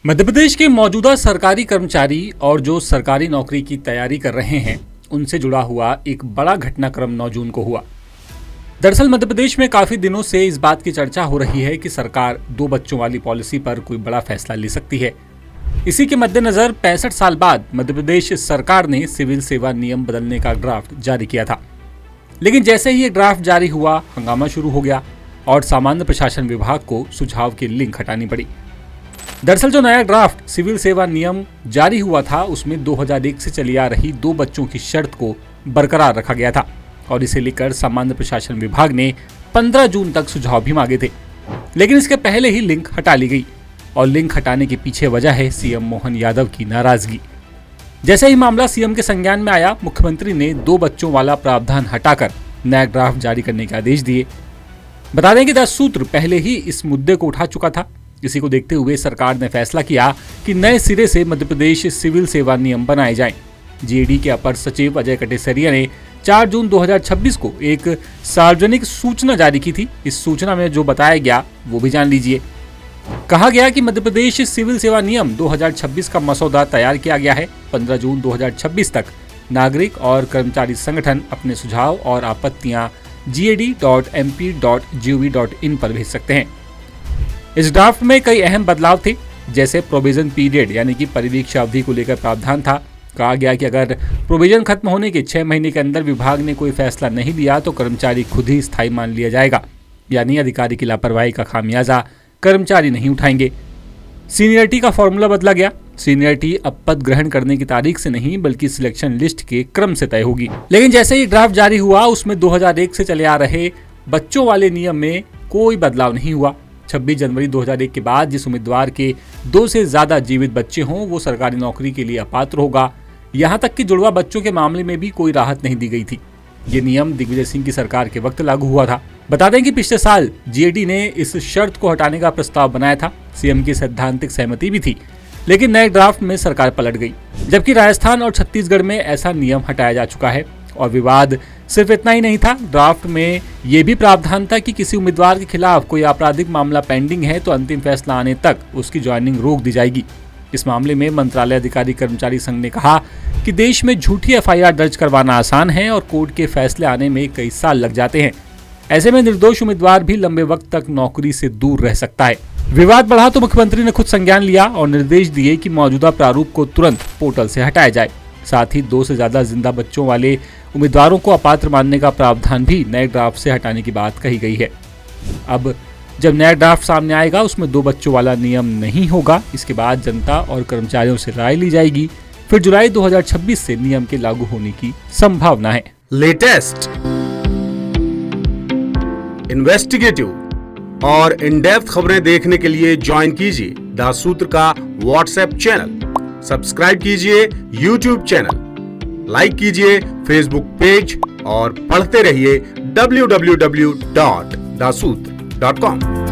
मध्य प्रदेश के मौजूदा सरकारी कर्मचारी और जो सरकारी नौकरी की तैयारी कर रहे हैं उनसे जुड़ा हुआ एक बड़ा घटनाक्रम 9 जून को हुआ। दरअसल मध्य प्रदेश में काफी दिनों से इस बात की चर्चा हो रही है कि सरकार 2 बच्चों वाली पॉलिसी पर कोई बड़ा फैसला ले सकती है। इसी के मद्देनजर 65 साल बाद मध्य प्रदेश सरकार ने सिविल सेवा नियम बदलने का ड्राफ्ट जारी किया था। लेकिन जैसे ही ये ड्राफ्ट जारी हुआ, हंगामा शुरू हो गया और सामान्य प्रशासन विभाग को सुझाव की लिंक हटानी पड़ी। दरअसल जो नया ड्राफ्ट सिविल सेवा नियम जारी हुआ था उसमें 2001 से चली आ रही 2 बच्चों की शर्त को बरकरार रखा गया था और इसे लेकर सामान्य प्रशासन विभाग ने 15 जून तक सुझाव भी मांगे थे। लेकिन इसके पहले ही लिंक हटा ली गई और लिंक हटाने के पीछे वजह है सीएम मोहन यादव की नाराजगी। जैसे ही मामला सीएम के संज्ञान में आया, मुख्यमंत्री ने 2 बच्चों वाला प्रावधान हटाकर नया ड्राफ्ट जारी करने के आदेश दिए। बता दें कि 10 सूत्र पहले ही इस मुद्दे को उठा चुका था। इसी को देखते हुए सरकार ने फैसला किया कि नए सिरे से मध्य प्रदेश सिविल सेवा नियम बनाए जाएं। जीएडी के अपर सचिव अजय कटेसरिया ने 4 जून 2026 को एक सार्वजनिक सूचना जारी की थी। इस सूचना में जो बताया गया वो भी जान लीजिए। कहा गया कि मध्य प्रदेश सिविल सेवा नियम 2026 का मसौदा तैयार किया गया है। 15 जून 2026 तक नागरिक और कर्मचारी संगठन अपने सुझाव और आपत्तियां gad.mp.gov.in पर भेज सकते हैं। इस ड्राफ्ट में कई अहम बदलाव थे, जैसे प्रोविजन पीरियड यानी कि परिवीक्षा अवधि को लेकर प्रावधान था। कहा गया कि अगर प्रोविजन खत्म होने के 6 महीने के अंदर विभाग ने कोई फैसला नहीं लिया तो कर्मचारी खुद ही स्थायी मान लिया जाएगा, यानी अधिकारी की लापरवाही का खामियाजा कर्मचारी नहीं उठाएंगे। सीनियरिटी का फॉर्मूला बदला गया। सीनियरिटी अब पद ग्रहण करने की तारीख से नहीं बल्कि सिलेक्शन लिस्ट के क्रम से तय होगी। लेकिन जैसे ही ड्राफ्ट जारी हुआ उसमें 2001 से चले आ रहे बच्चों वाले नियम में कोई बदलाव नहीं हुआ। 26 जनवरी 2001 के बाद जिस उम्मीदवार के 2 से ज्यादा जीवित बच्चे हों वो सरकारी नौकरी के लिए अपात्र होगा। यहाँ तक कि जुड़वा बच्चों के मामले में भी कोई राहत नहीं दी गई थी। ये नियम दिग्विजय सिंह की सरकार के वक्त लागू हुआ था। बता दें कि पिछले साल जीएडी ने इस शर्त को हटाने का प्रस्ताव बनाया था। सीएम की सैद्धांतिक सहमति भी थी, लेकिन नए ड्राफ्ट में सरकार पलट गई। जबकि राजस्थान और छत्तीसगढ़ में ऐसा नियम हटाया जा चुका है। और विवाद सिर्फ इतना ही नहीं था, ड्राफ्ट में यह भी प्रावधान था कि किसी उम्मीदवार के खिलाफ कोई आपराधिक मामला पेंडिंग है तो अंतिम फैसला आने तक उसकी ज्वाइनिंग रोक दी जाएगी। इस मामले में मंत्रालय अधिकारी कर्मचारी संघ ने कहा कि देश में झूठी एफआईआर दर्ज करवाना आसान है और कोर्ट के फैसले आने में कई साल लग जाते हैं। ऐसे में निर्दोष उम्मीदवार भी लंबे वक्त तक नौकरी से दूर रह सकता है। विवाद बढ़ा तो मुख्यमंत्री ने खुद संज्ञान लिया और निर्देश दिए कि मौजूदा प्रारूप को तुरंत पोर्टल से हटाया जाए। साथ ही 2 से ज्यादा जिंदा बच्चों वाले उम्मीदवारों को अपात्र मानने का प्रावधान भी नए ड्राफ्ट से हटाने की बात कही गई है। अब जब नया ड्राफ्ट सामने आएगा उसमें 2 बच्चों वाला नियम नहीं होगा। इसके बाद जनता और कर्मचारियों से राय ली जाएगी। फिर जुलाई 2026 से नियम के लागू होने की संभावना है। लेटेस्ट, इन्वेस्टिगेटिव और इन डेप्थ खबरें देखने के लिए ज्वाइन कीजिए द सूत्र का व्हाट्सएप चैनल, सब्सक्राइब कीजिए यूट्यूब चैनल, लाइक कीजिए फेसबुक पेज और पढ़ते रहिए www.daसूत्र.com।